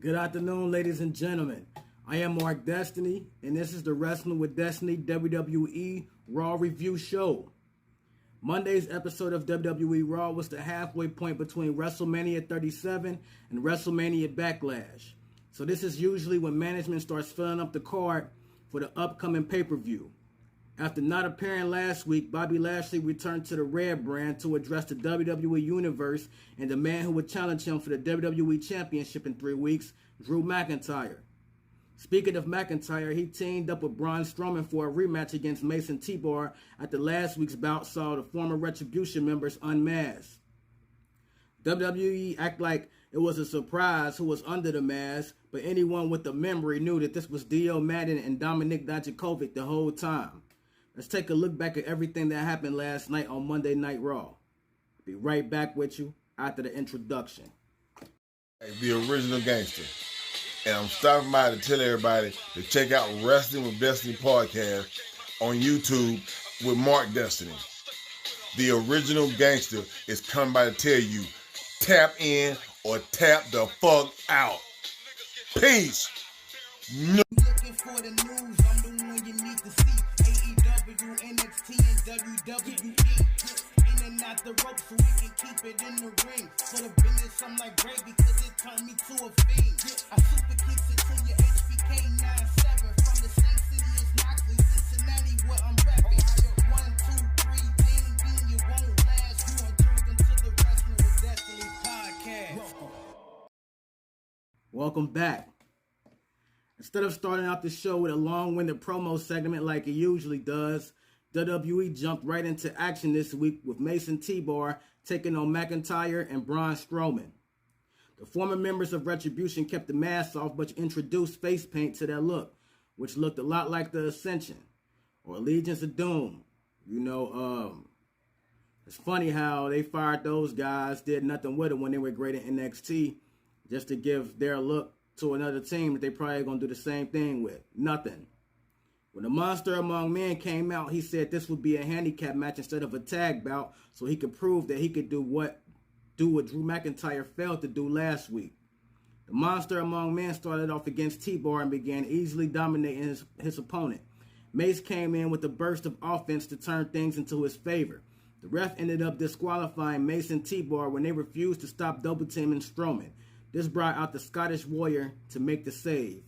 Good afternoon, ladies and gentlemen. I am Mark Destiny, and this is the Wrestling with Destiny WWE Raw Review Show. Monday's episode of WWE Raw was the halfway point between WrestleMania 37 and WrestleMania Backlash. So this is usually when management starts filling up the card for the upcoming pay-per-view. After not appearing last week, Bobby Lashley returned to the Red brand to address the WWE Universe and the man who would challenge him for the WWE Championship in 3 weeks, Drew McIntyre. Speaking of McIntyre, he teamed up with Braun Strowman for a rematch against Mason TBar after last week's bout saw the former Retribution members unmasked. WWE act like it was a surprise who was under the mask, but anyone with a memory knew that this was Dio Madden and Dominik Dijakovic the whole time. Let's take a look back at everything that happened last night on Monday Night Raw. Be right back with you after the introduction. Hey, the original Gangster. And I'm stopping by to tell everybody to check out Wrestling with Destiny podcast on YouTube with Mark Destiny. The original Gangster is coming by to tell you, tap in or tap the fuck out. Peace. No. Looking for the news, I'm the one you need to see. AEW, NXT, and WWE. In and out the rope so we can keep it in the ring. For the business, I'm like gravy because it turned me to a fiend. I super kicks it to your HBK 97. From the same city as Knoxville, Cincinnati, where I'm rapping. 1, 2, 3, then you won't last. You are tuned into the Wrestling with Destiny podcast. Welcome back. Instead of starting out the show with a long-winded promo segment like it usually does, WWE jumped right into action this week with Mason TBar taking on McIntyre and Braun Strowman. The former members of Retribution kept the masks off but introduced face paint to their look, which looked a lot like the Ascension or Legions of Doom. It's funny how they fired those guys, did nothing with them when they were great in NXT, just to give their look to another team that they probably going to do the same thing with. Nothing. When the Monster Among Men came out, he said this would be a handicap match instead of a tag bout so he could prove that he could do what Drew McIntyre failed to do last week. The Monster Among Men started off against TBar and began easily dominating his opponent. Mace came in with a burst of offense to turn things into his favor. The ref ended up disqualifying Mace and TBar when they refused to stop double teaming Strowman. This brought out the Scottish Warrior to make the save,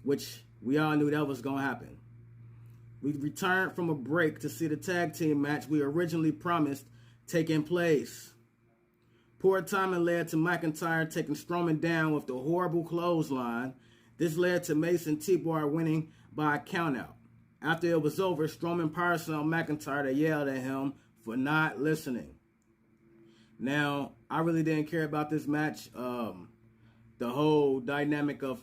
which we all knew that was going to happen. We returned from a break to see the tag team match we originally promised taking place. Poor timing led to McIntyre taking Strowman down with the horrible clothesline. This led to Mason TBar winning by a countout. After it was over, Strowman powerslammed McIntyre to yell at him for not listening. Now, I really didn't care about this match. The whole dynamic of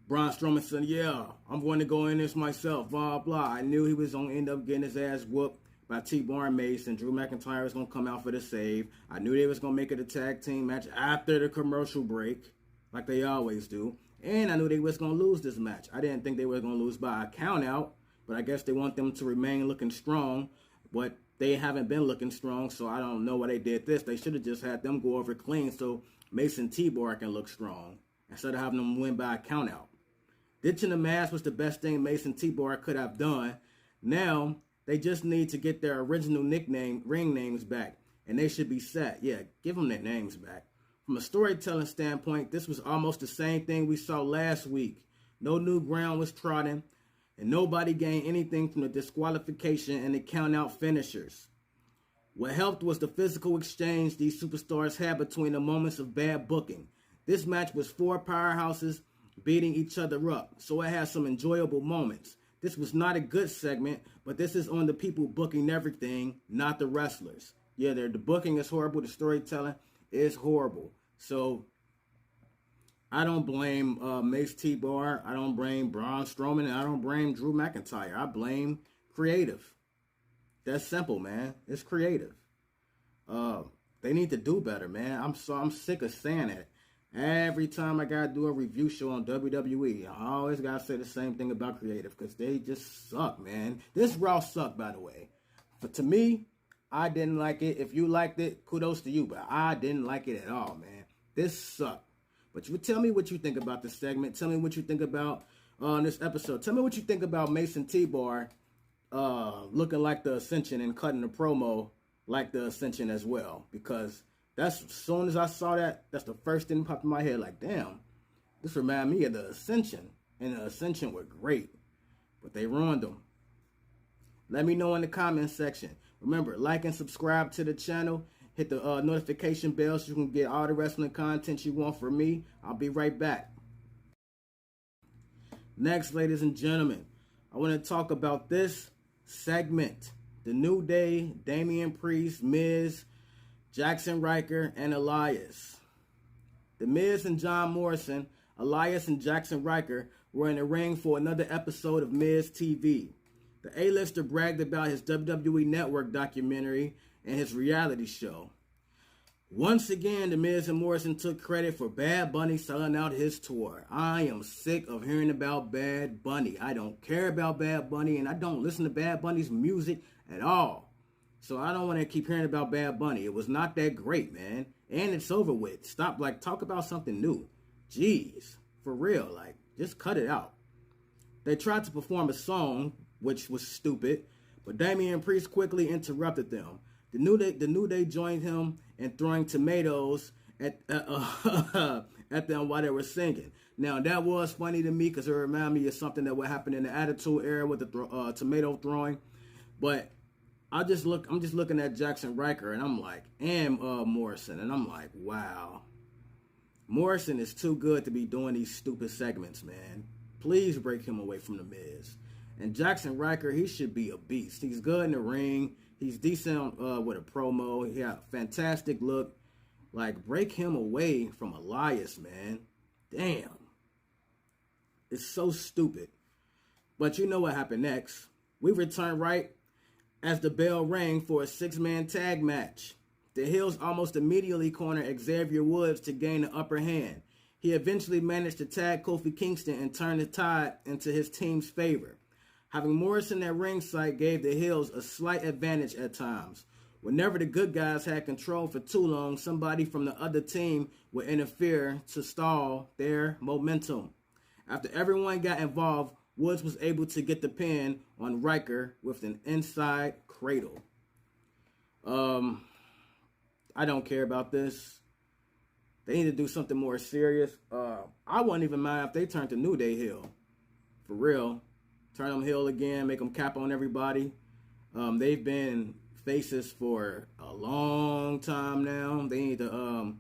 Braun Strowman saying, yeah, I'm going to go in this myself, blah, blah. I knew he was going to end up getting his ass whooped by TBar and Mace, and Drew McIntyre was going to come out for the save. I knew they was going to make it a tag team match after the commercial break, like they always do. And I knew they was going to lose this match. I didn't think they were going to lose by a count out, but I guess they want them to remain looking strong. But they haven't been looking strong, so I don't know why they did this. They should have just had them go over clean so Mason TBar can look strong instead of having them win by a countout. Ditching the mask was the best thing Mason TBar could have done. Now, they just need to get their original ring names back, and they should be set. Yeah, give them their names back. From a storytelling standpoint, this was almost the same thing we saw last week. No new ground was trodden, and nobody gained anything from the disqualification and the countout finishers. What helped was the physical exchange these superstars had between the moments of bad booking. This match was 4 powerhouses beating each other up, so it had some enjoyable moments. This was not a good segment, but this is on the people booking everything, not the wrestlers. Yeah, the booking is horrible, the storytelling is horrible. So I don't blame Mace TBar, I don't blame Braun Strowman, and I don't blame Drew McIntyre. I blame creative. That's simple, man. It's creative. They need to do better, man. I'm sick of saying it. Every time I gotta do a review show on WWE, I always gotta say the same thing about creative because they just suck, man. This Raw sucked, by the way. But to me, I didn't like it. If you liked it, kudos to you, but I didn't like it at all, man. This sucked. But you tell me what you think about this segment. Tell me what you think about this episode. Tell me what you think about Mason TBar looking like the Ascension and cutting a promo like the Ascension as well. Because that's, as soon as I saw that, that's the first thing that popped in my head. Like, damn, this reminded me of the Ascension. And the Ascension were great. But they ruined them. Let me know in the comments section. Remember, like and subscribe to the channel. Hit the notification bell so you can get all the wrestling content you want from me. I'll be right back. Next, ladies and gentlemen, I want to talk about this segment. The New Day, Damian Priest, Miz, Jackson Ryker, and Elias. The Miz and John Morrison, Elias and Jackson Ryker were in the ring for another episode of Miz TV. The A-lister bragged about his WWE Network documentary and his reality show. Once again, The Miz and Morrison took credit for Bad Bunny selling out his tour. I am sick of hearing about Bad Bunny. I don't care about Bad Bunny, and I don't listen to Bad Bunny's music at all. So I don't want to keep hearing about Bad Bunny. It was not that great, man. And it's over with. Stop, talk about something new. Jeez, for real, just cut it out. They tried to perform a song, which was stupid, but Damian Priest quickly interrupted them. The New Day joined him in throwing tomatoes at them while they were singing. Now, that was funny to me because it reminded me of something that would happen in the Attitude Era with the tomato throwing. But I'm just looking at Jackson Ryker, and I'm like, and Morrison, and I'm like, wow. Morrison is too good to be doing these stupid segments, man. Please break him away from The Miz. And Jackson Ryker, he should be a beast. He's good in the ring. He's decent with a promo. He got a fantastic look. Break him away from Elias, man. Damn. It's so stupid. But you know what happened next. We return right as the bell rang for a 6-man tag match. The Hills almost immediately cornered Xavier Woods to gain the upper hand. He eventually managed to tag Kofi Kingston and turn the tide into his team's favor. Having Morrison at ringside gave the Hills a slight advantage at times. Whenever the good guys had control for too long, somebody from the other team would interfere to stall their momentum. After everyone got involved, Woods was able to get the pin on Ryker with an inside cradle. I don't care about this. They need to do something more serious. I wouldn't even mind if they turned the New Day heel. For real. Turn them heel again, make them cap on everybody. They've been faces for a long time now. They need to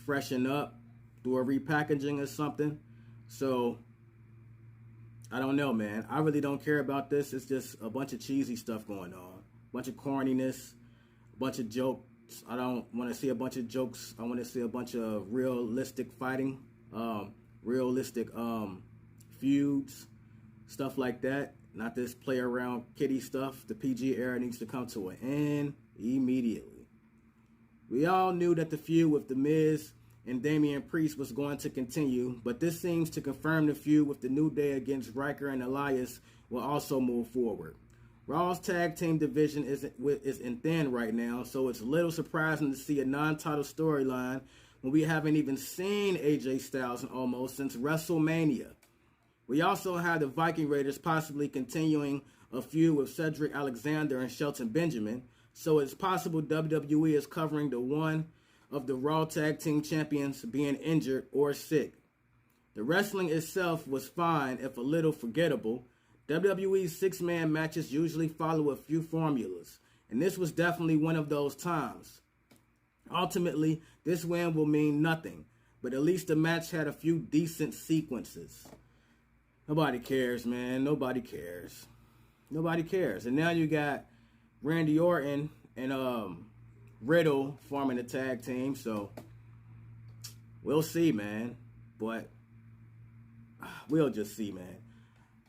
freshen up, do a repackaging or something. So, I don't know, man. I really don't care about this. It's just a bunch of cheesy stuff going on. A bunch of corniness, a bunch of jokes. I don't want to see a bunch of jokes. I want to see a bunch of realistic fighting, realistic feuds. Stuff like that. Not this play around kitty stuff. The PG era needs to come to an end immediately. We all knew that the feud with The Miz and Damian Priest was going to continue, but this seems to confirm the feud with the New Day against Ryker and Elias will also move forward. Raw's tag team division is in thin right now, so it's a little surprising to see a non-title storyline when we haven't even seen AJ Styles almost since WrestleMania. We also have the Viking Raiders possibly continuing a feud with Cedric Alexander and Shelton Benjamin, so it's possible WWE is covering the one of the Raw Tag Team Champions being injured or sick. The wrestling itself was fine, if a little forgettable. WWE's 6-man matches usually follow a few formulas, and this was definitely one of those times. Ultimately, this win will mean nothing, but at least the match had a few decent sequences. Nobody cares, man. Nobody cares. Nobody cares. And now you got Randy Orton and Riddle forming a tag team, so we'll see, man. But we'll just see, man.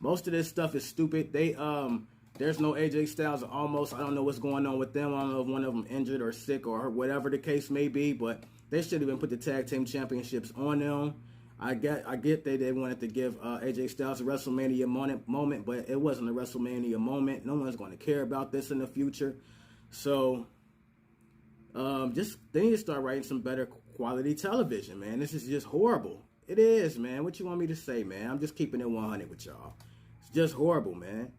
Most of this stuff is stupid. There's no AJ Styles almost. I don't know what's going on with them. I don't know if one of them injured or sick or whatever the case may be, but they should have been put the tag team championships on them. I get they wanted to give AJ Styles a WrestleMania moment, but it wasn't a WrestleMania moment. No one's going to care about this in the future. So, they need to start writing some better quality television, man. This is just horrible. It is, man. What you want me to say, man? I'm just keeping it 100 with y'all. It's just horrible, man.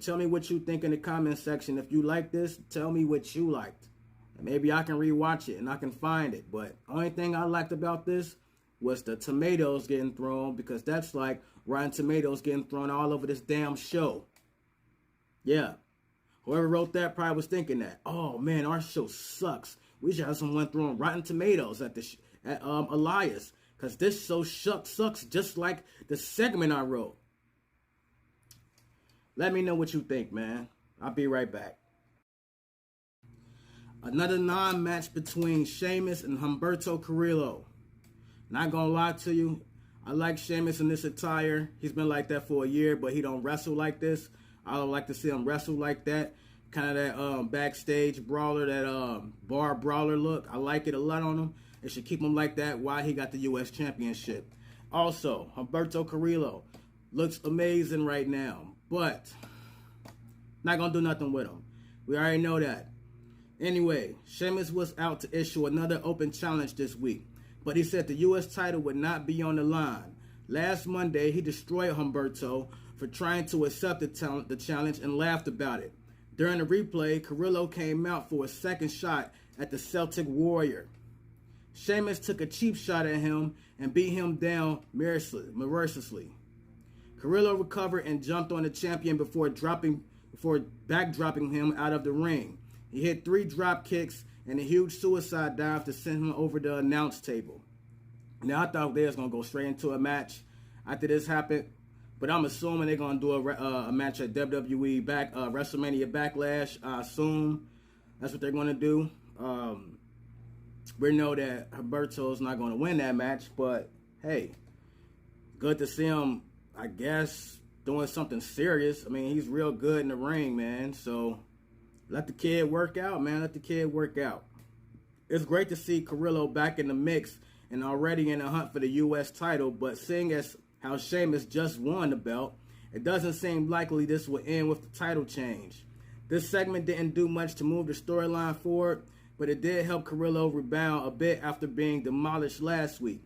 Tell me what you think in the comment section. If you like this, tell me what you liked. And maybe I can rewatch it and I can find it. But only thing I liked about this was the tomatoes getting thrown, because that's like Rotten Tomatoes getting thrown all over this damn show. Yeah. Whoever wrote that probably was thinking that, oh man, our show sucks. We should have someone throwing Rotten Tomatoes at Elias, because this show sucks just like the segment I wrote. Let me know what you think, man. I'll be right back. Another non-match between Sheamus and Humberto Carrillo. Not gonna lie to you, I like Sheamus in this attire. He's been like that for a year, but he don't wrestle like this. I don't like to see him wrestle like that. Kind of that backstage brawler, that bar brawler look. I like it a lot on him. It should keep him like that while he got the U.S. Championship. Also, Humberto Carrillo looks amazing right now, but not gonna do nothing with him. We already know that. Anyway, Sheamus was out to issue another open challenge this week, but he said the U.S. title would not be on the line. Last Monday, he destroyed Humberto for trying to accept the challenge and laughed about it. During the replay, Carrillo came out for a second shot at the Celtic Warrior. Sheamus took a cheap shot at him and beat him down mercilessly. Carrillo recovered and jumped on the champion before backdropping him out of the ring. He hit 3 drop kicks and a huge suicide dive to send him over the announce table. Now, I thought they was going to go straight into a match after this happened, but I'm assuming they're going to do a match at WWE WrestleMania Backlash. I assume that's what they're going to do. We know that Humberto's not going to win that match, but hey, good to see him, I guess, doing something serious. I mean, he's real good in the ring, man, so let the kid work out, man. Let the kid work out. It's great to see Carrillo back in the mix and already in the hunt for the U.S. title, but seeing as how Sheamus just won the belt, it doesn't seem likely this will end with the title change. This segment didn't do much to move the storyline forward, but it did help Carrillo rebound a bit after being demolished last week.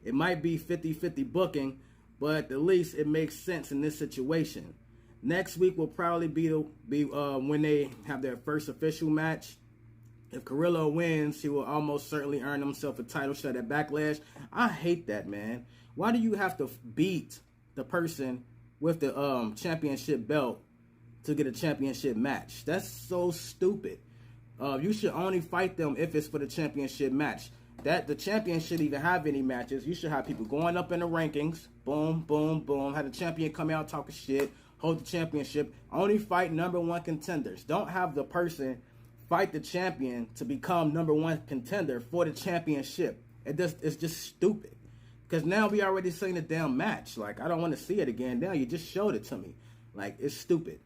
It might be 50-50 booking, but at the least it makes sense in this situation. Next week will probably be when they have their first official match. If Carrillo wins, he will almost certainly earn himself a title shot at Backlash. I hate that, man. Why do you have to beat the person with the championship belt to get a championship match? That's so stupid. You should only fight them if it's for the championship match. The champion shouldn't even have any matches. You should have people going up in the rankings. Boom, boom, boom. Have the champion come out talking shit. Hold the championship. Only fight number 1 contenders. Don't have the person fight the champion to become number 1 contender for the championship. It's just stupid. Because now we already seen the damn match. Like, I don't want to see it again. Now you just showed it to me. Like, it's stupid.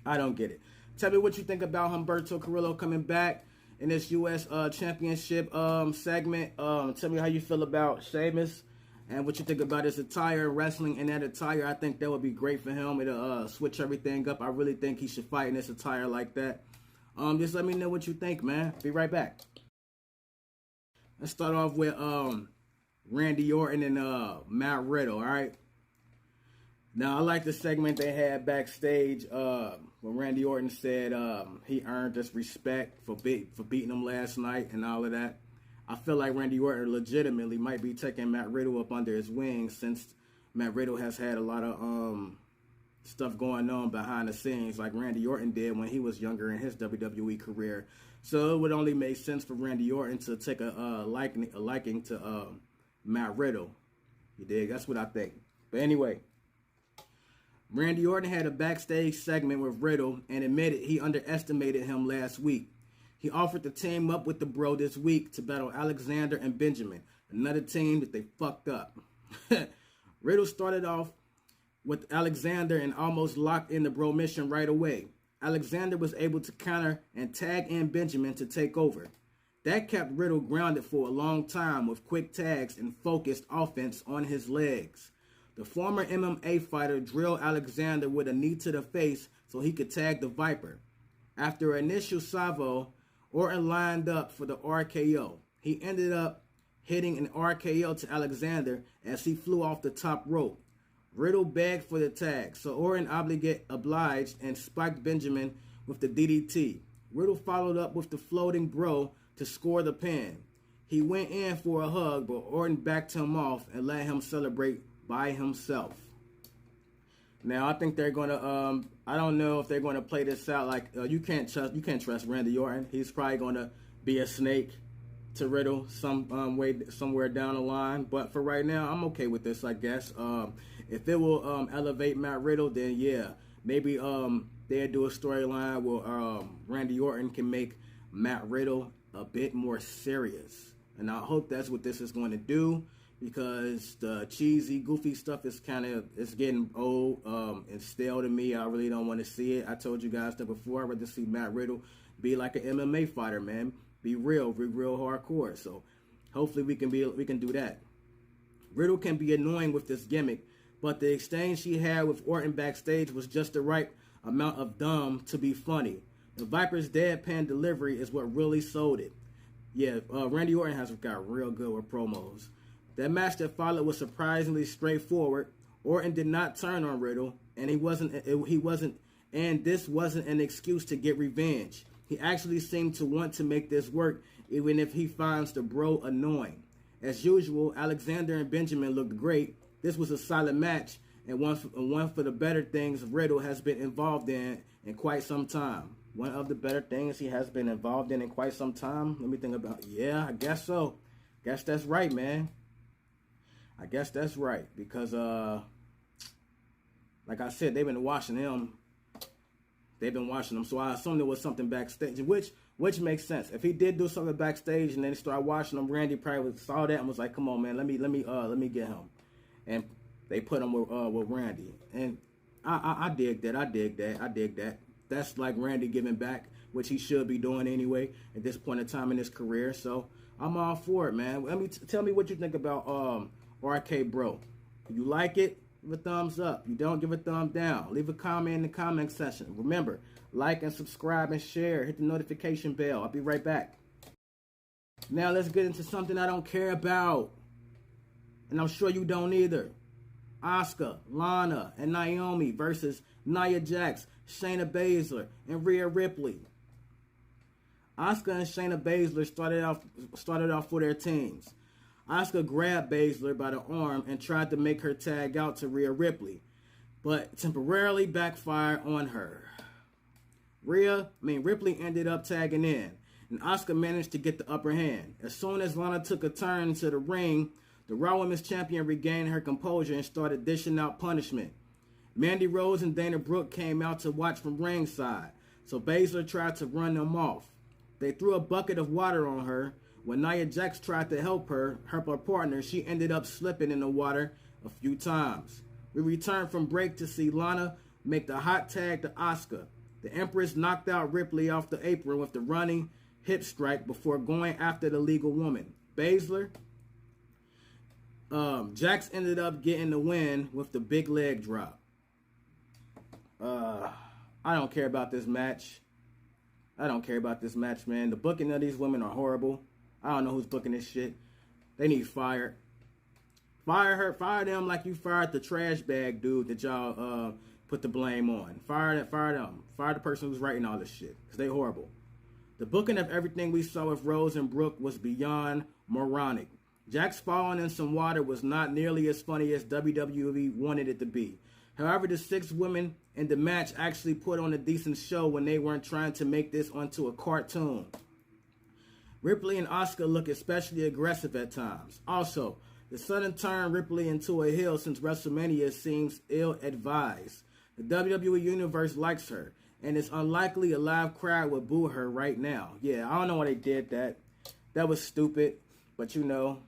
I don't get it. Tell me what you think about Humberto Carrillo coming back in this U.S. Championship segment. Tell me how you feel about Sheamus and what you think about his attire, wrestling in that attire. I think that would be great for him. It'll switch everything up. I really think he should fight in this attire like that. Just let me know what you think, man. Be right back. Let's start off with Randy Orton and Matt Riddle, all right? Now, I like the segment they had backstage when Randy Orton said he earned this respect for beating him last night and all of that. I feel like Randy Orton legitimately might be taking Matt Riddle up under his wing, since Matt Riddle has had a lot of stuff going on behind the scenes like Randy Orton did when he was younger in his WWE career. So it would only make sense for Randy Orton to take a liking to Matt Riddle. You dig? That's what I think. But anyway, Randy Orton had a backstage segment with Riddle and admitted he underestimated him last week. He offered to team up with the Bro this week to battle Alexander and Benjamin, another team that they fucked up. Riddle started off with Alexander and almost locked in the Bro mission right away. Alexander was able to counter and tag in Benjamin to take over. That kept Riddle grounded for a long time with quick tags and focused offense on his legs. The former MMA fighter drilled Alexander with a knee to the face so he could tag the Viper. After an initial salvo, Orton lined up for the RKO. He ended up hitting an RKO to Alexander as he flew off the top rope. Riddle begged for the tag, so Orton obliged and spiked Benjamin with the DDT. Riddle followed up with the floating bro to score the pin. He went in for a hug, but Orton backed him off and let him celebrate by himself. Now I think they're gonna. I don't know if they're gonna play this out like you can't trust Randy Orton. He's probably gonna be a snake to Riddle somewhere down the line. But for right now, I'm okay with this. I guess if it will elevate Matt Riddle, then yeah, maybe they'll do a storyline where Randy Orton can make Matt Riddle a bit more serious. And I hope that's what this is going to do, because the cheesy, goofy stuff is it's getting old and stale to me. I really don't want to see it. I told you guys that before. I'd rather see Matt Riddle be like an MMA fighter, man. Be real hardcore. So hopefully we can do that. Riddle can be annoying with this gimmick, but the exchange he had with Orton backstage was just the right amount of dumb to be funny. The Viper's deadpan delivery is what really sold it. Yeah, Randy Orton has got real good with promos. That match that followed was surprisingly straightforward. Orton did not turn on Riddle, and this wasn't an excuse to get revenge. He actually seemed to want to make this work, even if he finds the bro annoying. As usual, Alexander and Benjamin looked great. This was a solid match, and one for the better things Riddle has been involved in quite some time. One of the better things he has been involved in quite some time. Let me think about. Yeah, I guess so. Guess that's right, man. I guess that's right, because like I said, they've been watching him. So I assume there was something backstage, which makes sense. If he did do something backstage and then started watching him, Randy probably saw that and was like, "Come on, man, let me get him." And they put him with Randy, and I dig that. That's like Randy giving back, which he should be doing anyway at this point in time in his career. So I'm all for it, man. Tell me what you think about RK Bro. If you like it, give a thumbs up. You don't, give a thumb down. Leave a comment in the comment section. Remember, like and subscribe and share. Hit the notification bell. I'll be right back. Now let's get into something I don't care about, and I'm sure you don't either. Asuka, Lana, and Naomi versus Nia Jax, Shayna Baszler, and Rhea Ripley. Asuka and Shayna Baszler started off for their teams. Asuka grabbed Baszler by the arm and tried to make her tag out to Rhea Ripley, but temporarily backfired on her. Ripley ended up tagging in, and Asuka managed to get the upper hand. As soon as Lana took a turn into the ring, the Raw Women's Champion regained her composure and started dishing out punishment. Mandy Rose and Dana Brooke came out to watch from ringside, so Baszler tried to run them off. They threw a bucket of water on her. When Nia Jax tried to help her partner, she ended up slipping in the water a few times. We returned from break to see Lana make the hot tag to Asuka. The Empress knocked out Ripley off the apron with the running hip strike before going after the legal woman. Baszler, Jax ended up getting the win with the big leg drop. I don't care about this match. Man. The booking of these women are horrible. I don't know who's booking this shit. They need fired. Fire them like you fired the trash bag dude that y'all put the blame on. Fire them. Fire the person who's writing all this shit, because they horrible. The booking of everything we saw with Rose and Brooke was beyond moronic. Jax falling in some water was not nearly as funny as WWE wanted it to be. However, the 6 women in the match actually put on a decent show when they weren't trying to make this onto a cartoon. Ripley and Asuka look especially aggressive at times. Also, the sudden turn Ripley into a heel since WrestleMania seems ill-advised. The WWE Universe likes her, and it's unlikely a live crowd would boo her right now. Yeah, I don't know why they did that. That was stupid, but you know,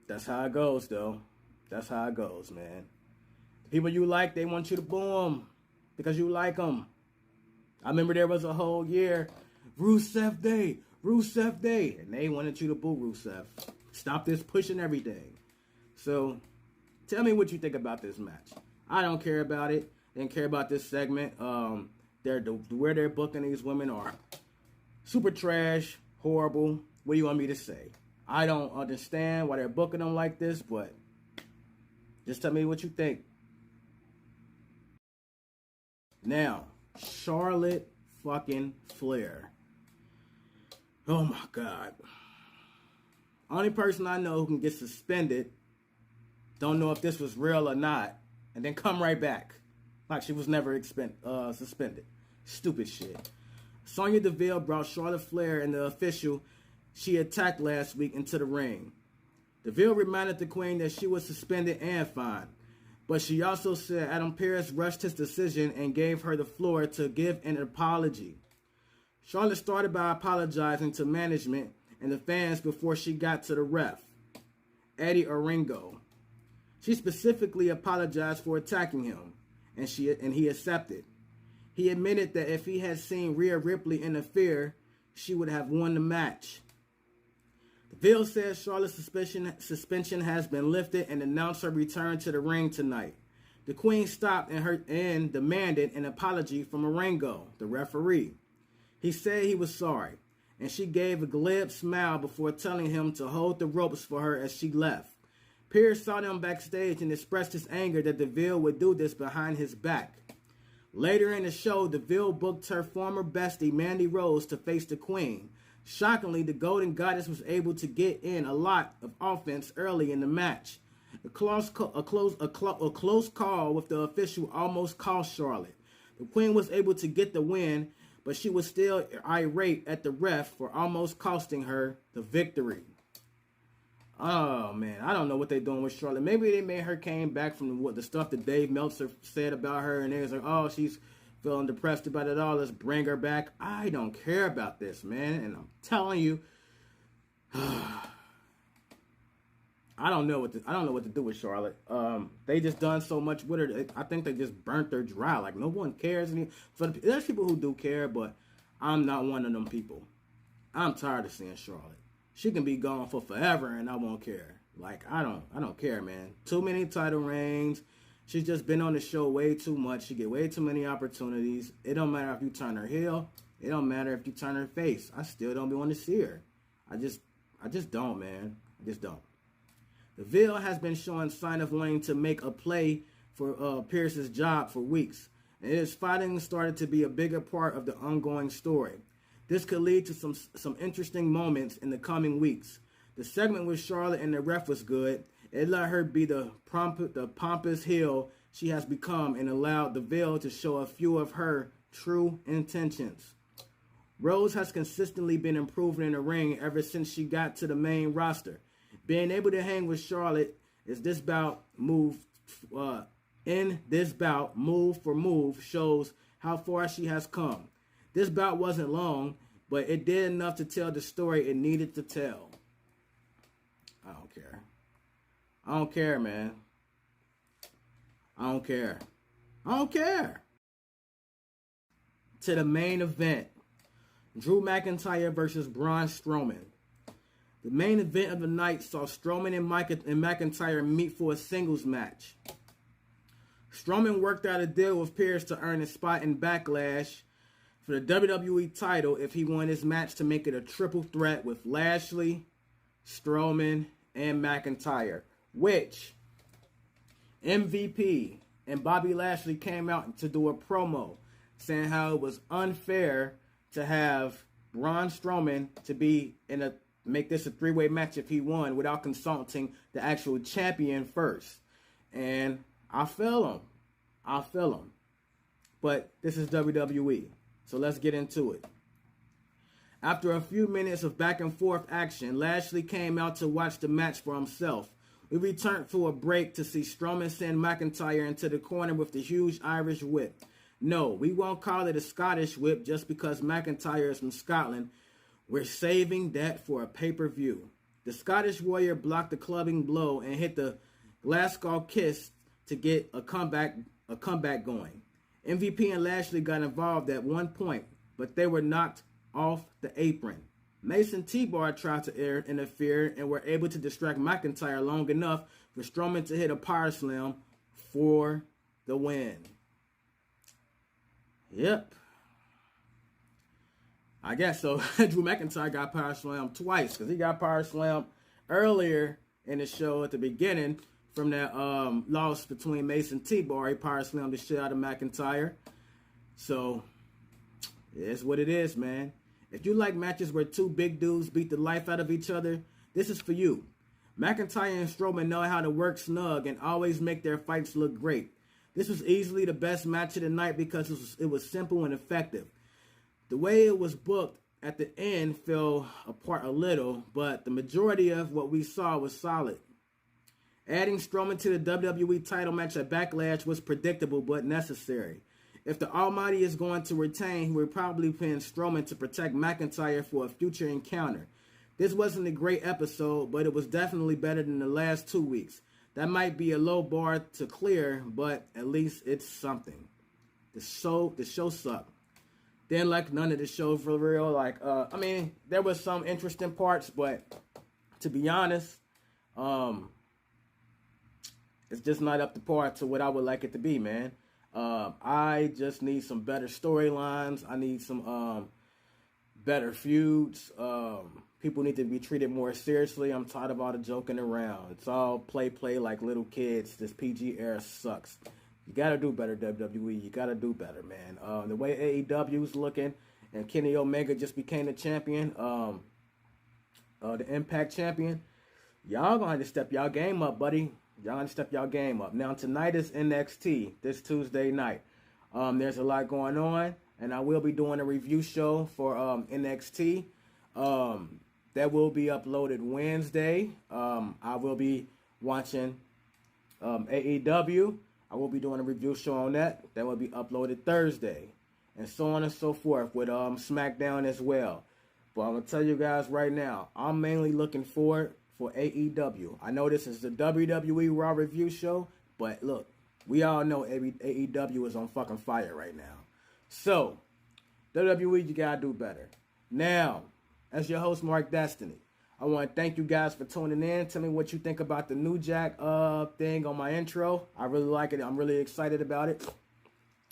that's how it goes, though. That's how it goes, man. People you like, they want you to boo them because you like them. I remember there was a whole year, Rusev Day, and they wanted you to boo Rusev. Stop this pushing everything. So, tell me what you think about this match. I don't care about it. Didn't care about this segment. Where they're booking these women are super trash, horrible. What do you want me to say? I don't understand why they're booking them like this, but just tell me what you think. Now, Charlotte fucking Flair. Oh my God. Only person I know who can get suspended, don't know if this was real or not, and then come right back. Like she was never suspended. Stupid shit. Sonya Deville brought Charlotte Flair and the official she attacked last week into the ring. Deville reminded the Queen that she was suspended and fined, but she also said Adam Pearce rushed his decision and gave her the floor to give an apology. Charlotte started by apologizing to management and the fans before she got to the ref, Eddie Oringo. She specifically apologized for attacking him, and he accepted. He admitted that if he had seen Rhea Ripley interfere, she would have won the match. Deville says Charlotte's suspension has been lifted and announced her return to the ring tonight. The Queen stopped and demanded an apology from Oringo, the referee. He said he was sorry, and she gave a glib smile before telling him to hold the ropes for her as she left. Pearce saw them backstage and expressed his anger that Deville would do this behind his back. Later in the show, Deville booked her former bestie Mandy Rose to face the Queen. Shockingly, the Golden Goddess was able to get in a lot of offense early in the match. A close call with the official almost cost Charlotte. The Queen was able to get the win, but she was still irate at the ref for almost costing her the victory. Oh, man, I don't know what they're doing with Charlotte. Maybe they made her came back from the stuff that Dave Meltzer said about her, and they was like, oh, she's feeling depressed about it all. Let's bring her back. I don't care about this, man, and I'm telling you, I don't know what to do with Charlotte. They just done so much with her. I think they just burnt her dry. Like no one cares. There's people who do care, but I'm not one of them people. I'm tired of seeing Charlotte. She can be gone for forever and I won't care. Like, I don't care, man. Too many title reigns. She's just been on the show way too much. She get way too many opportunities. It don't matter if you turn her heel. It don't matter if you turn her face. I still don't want to see her. I just don't, man. I just don't. Deville has been showing sign of wanting to make a play for Pearce's job for weeks. And his fighting started to be a bigger part of the ongoing story. This could lead to some interesting moments in the coming weeks. The segment with Charlotte and the ref was good. It let her be the pompous heel she has become and allowed Deville to show a few of her true intentions. Rose has consistently been improving in the ring ever since she got to the main roster. Being able to hang with Charlotte in this bout, move for move, shows how far she has come. This bout wasn't long, but it did enough to tell the story it needed to tell. I don't care. I don't care, man. I don't care. I don't care. To the main event. Drew McIntyre versus Braun Strowman. The main event of the night saw Strowman and McIntyre meet for a singles match. Strowman worked out a deal with Pearce to earn a spot in Backlash for the WWE title if he won his match to make it a triple threat with Lashley, Strowman, and McIntyre, which MVP and Bobby Lashley came out to do a promo saying how it was unfair to have Braun Strowman to make this a three-way match if he won without consulting the actual champion first. And I feel him. But this is WWE. So let's get into it. After a few minutes of back and forth action, Lashley came out to watch the match for himself. We returned for a break to see Strowman send McIntyre into the corner with the huge Irish whip. No, we won't call it a Scottish whip just because McIntyre is from Scotland. We're saving that for a pay-per-view. The Scottish Warrior blocked the clubbing blow and hit the Glasgow kiss to get a comeback going. MVP and Lashley got involved at one point, but they were knocked off the apron. Mason TBar tried to interfere and were able to distract McIntyre long enough for Strowman to hit a power slam for the win. Yep. I guess so. Drew McIntyre got power slammed twice because he got power slammed earlier in the show at the beginning from that loss between Mace and TBar. He power slammed the shit out of McIntyre. So, it's what it is, man. If you like matches where two big dudes beat the life out of each other, this is for you. McIntyre and Strowman know how to work snug and always make their fights look great. This was easily the best match of the night because it was simple and effective. The way it was booked at the end fell apart a little, but the majority of what we saw was solid. Adding Strowman to the WWE title match at Backlash was predictable but necessary. If the Almighty is going to retain, he will probably pin Strowman to protect McIntyre for a future encounter. This wasn't a great episode, but it was definitely better than the last 2 weeks. That might be a low bar to clear, but at least it's something. The show sucked. Didn't like none of the show for real. There was some interesting parts, but to be honest, it's just not up to par to what I would like it to be, man. I just need some better storylines. I need some better feuds. People need to be treated more seriously. I'm tired of all the joking around. It's all play like little kids. This PG era sucks. You gotta do better, WWE. You gotta do better, man. The way AEW's looking, and Kenny Omega just became the champion, the Impact champion. Y'all gonna have to step y'all game up, buddy. Y'all gonna step y'all game up. Now tonight is NXT. This Tuesday night. There's a lot going on, and I will be doing a review show for NXT. That will be uploaded Wednesday. I will be watching AEW. I will be doing a review show on that. That will be uploaded Thursday. And so on and so forth with SmackDown as well. But I'm going to tell you guys right now, I'm mainly looking forward for AEW. I know this is the WWE Raw review show, but look, we all know AEW is on fucking fire right now. So, WWE, you got to do better. Now, as your host, Mark Destiny, I want to thank you guys for tuning in. Tell me what you think about the New Jack thing on my intro. I really like it. I'm really excited about it.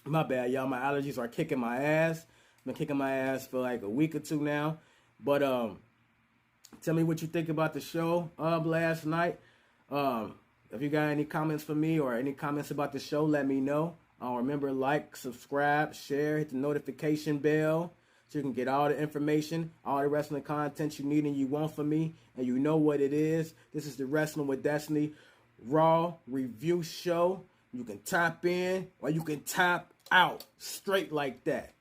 My bad, y'all. My allergies are kicking my ass. I've been kicking my ass for like a week or two now. But tell me what you think about the show last night. If you got any comments for me or any comments about the show, let me know. Remember, like, subscribe, share, hit the notification bell, so you can get all the information, all the wrestling content you need and you want from me, and you know what it is. This is the Wrestling with Destiny Raw review show. You can tap in or you can tap out straight like that.